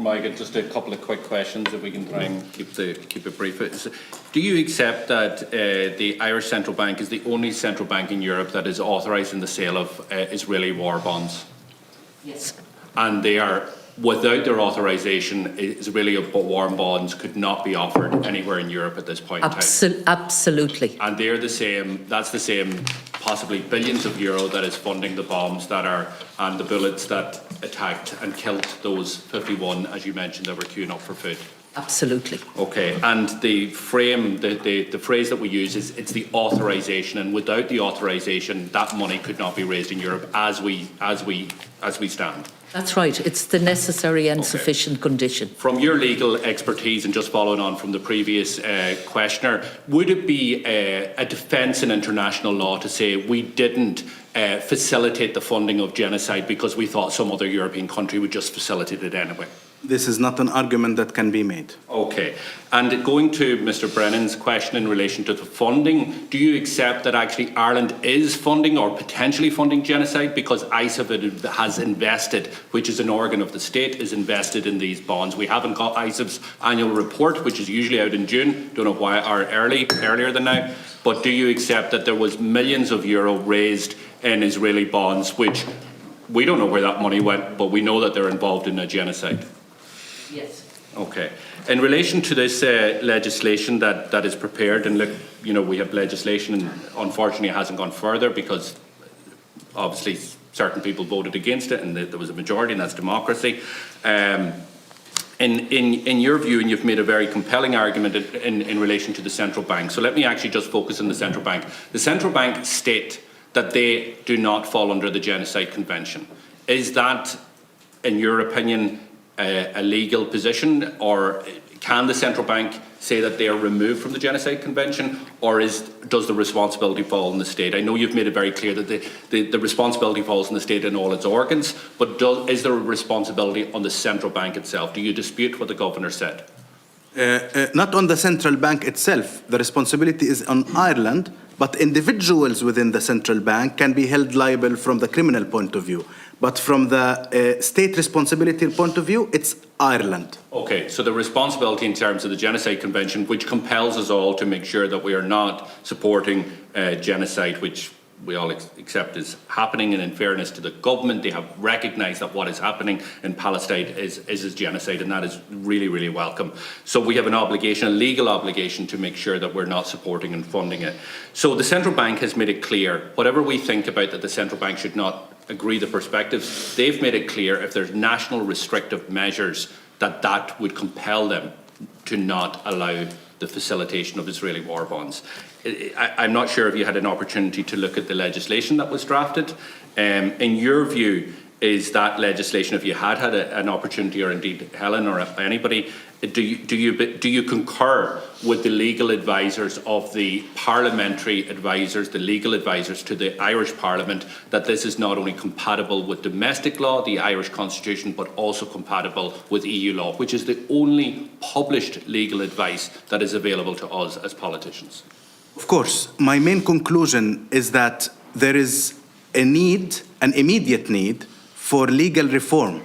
Michael, just a couple of quick questions if we can try and keep it brief. Do you accept that the Irish Central Bank is the only central bank in Europe that is authorising the sale of Israeli war bonds? Yes. And they are, without their authorisation, Israeli war bonds could not be offered anywhere in Europe at this point in time? Absolutely. And they're the same, that's the same possibly billions of euro that is funding the bombs that are, and the bullets that attacked and killed those 51, as you mentioned, that were queuing up for food. Absolutely. Okay, and the frame, the phrase that we use is it's the authorisation, and without the authorisation, that money could not be raised in Europe as we stand. That's right. It's the necessary and sufficient condition. From your legal expertise, and just following on from the previous questioner, would it be a defence in international law to say we didn't facilitate the funding of genocide because we thought some other European country would just facilitate it anyway? This is not an argument that can be made. Okay. And going to Mr. Brennan's question in relation to the funding, do you accept that actually Ireland is funding or potentially funding genocide because ISIF has invested, which is an organ of the state, is invested in these bonds? We haven't got ISIF's annual report, which is usually out in June, don't know why, or earlier than now, but do you accept that there was millions of euro raised in Israeli bonds, which we don't know where that money went, but we know that they're involved in a genocide? Yes. Okay. In relation to this legislation that is prepared, and look, you know, we have legislation, and unfortunately it hasn't gone further because obviously certain people voted against it, and there was a majority, and that's democracy. In your view, and you've made a very compelling argument in relation to the central bank. So let me actually just focus on the central bank. The central bank state that they do not fall under the Genocide Convention. Is that, in your opinion, a legal position, or can the central bank say that they are removed from the Genocide Convention, or does the responsibility fall on the state? I know you've made it very clear that the responsibility falls on the state and all its organs, but is there a responsibility on the central bank itself? Do you dispute what the governor said? Not on the central bank itself. The responsibility is on Ireland, but individuals within the central bank can be held liable from the criminal point of view. But from the state responsibility point of view, it's Ireland. Okay, so the responsibility in terms of the Genocide Convention, which compels us all to make sure that we are not supporting genocide, which we all accept is happening, and in fairness to the government, they have recognised that what is happening in Palestine is genocide, and that is really, really welcome. So we have an obligation, a legal obligation, to make sure that we're not supporting and funding it. So the central bank has made it clear, whatever we think about that the central bank should not agree the perspectives, they've made it clear if there's national restrictive measures that would compel them to not allow the facilitation of Israeli war bonds. I'm not sure if you had an opportunity to look at the legislation that was drafted. In your view, is that legislation, if you had an opportunity, or indeed Helen or anybody, do you concur with the legal advisors of the parliamentary advisors, the legal advisors to the Irish Parliament, that this is not only compatible with domestic law, the Irish Constitution, but also compatible with EU law, which is the only published legal advice that is available to us as politicians? Of course, my main conclusion is that there is a need, an immediate need, for legal reform,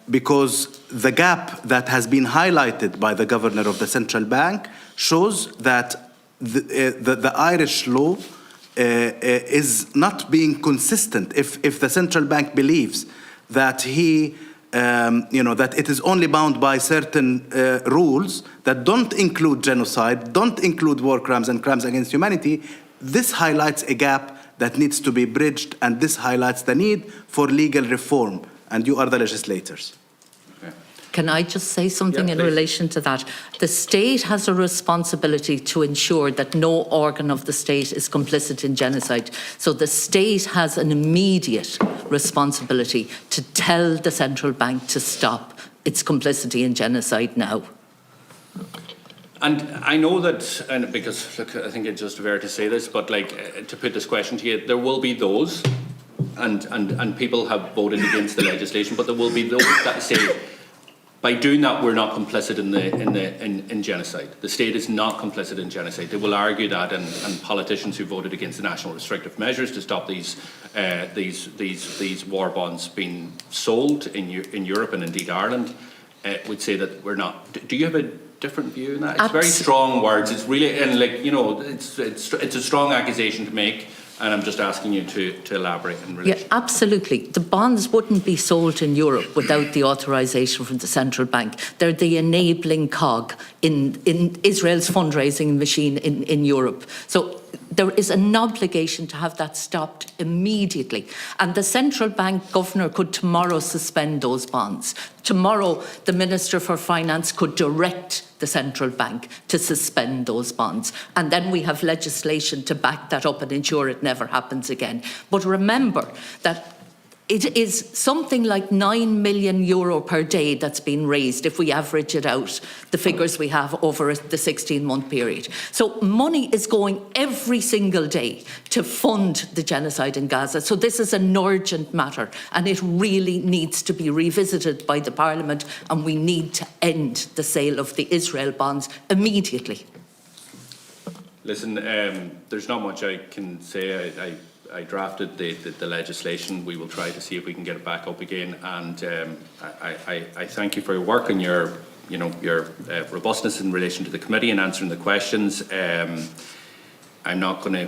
because the gap that has been highlighted by the governor of the central bank shows that the Irish law is not being consistent. If the central bank believes that that it is only bound by certain rules that don't include genocide, don't include war crimes and crimes against humanity, this highlights a gap that needs to be bridged, and this highlights the need for legal reform, and you are the legislators. Okay. Can I just say something in relation to that? The state has a responsibility to ensure that no organ of the state is complicit in genocide. So the state has an immediate responsibility to tell the central bank to stop its complicity in genocide now. And I know that, and because look, I think it's just fair to say this, but like to put this question to you, there will be those, and people have voted against the legislation, but there will be those that say By doing that, we're not complicit in genocide. The state is not complicit in genocide. They will argue that, and politicians who voted against the national restrictive measures to stop these war bonds being sold in Europe and indeed Ireland would say that we're not. Do you have a different view on that? It's very strong words. It's really, and like, you know, it's a strong accusation to make. And I'm just asking you to elaborate in relation. Yeah, absolutely. The bonds wouldn't be sold in Europe without the authorisation from the central bank. They're the enabling cog in Israel's fundraising machine in Europe. So there is an obligation to have that stopped immediately. And the central bank governor could tomorrow suspend those bonds. Tomorrow, the Minister for Finance could direct the central bank to suspend those bonds. And then we have legislation to back that up and ensure it never happens again. But remember that it is something like €9 million per day that's been raised if we average it out, the figures we have over the 16-month period. So money is going every single day to fund the genocide in Gaza. So this is an urgent matter and it really needs to be revisited by the Parliament, and we need to end the sale of the Israel bonds immediately. Listen, there's not much I can say. I drafted the legislation. We will try to see if we can get it back up again. And I thank you for your work and your robustness in relation to the committee and answering the questions. I'm not going to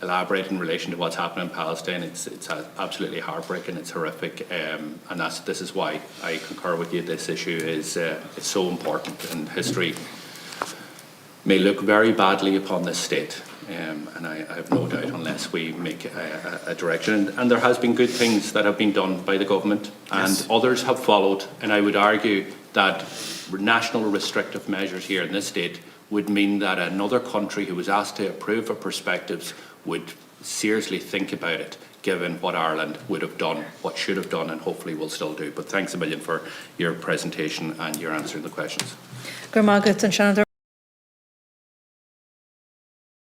elaborate in relation to what's happening in Palestine. It's absolutely heartbreaking. It's horrific, and this is why I concur with you. This issue is so important, and history may look very badly upon this state. And I have no doubt, unless we make a direction, and there has been good things that have been done by the government, and others have followed, and I would argue that national restrictive measures here in this state would mean that another country who was asked to approve our perspectives would seriously think about it, given what Ireland would have done, what should have done, and hopefully will still do. But thanks a million for your presentation and your answering the questions. Gur magat an Seanadar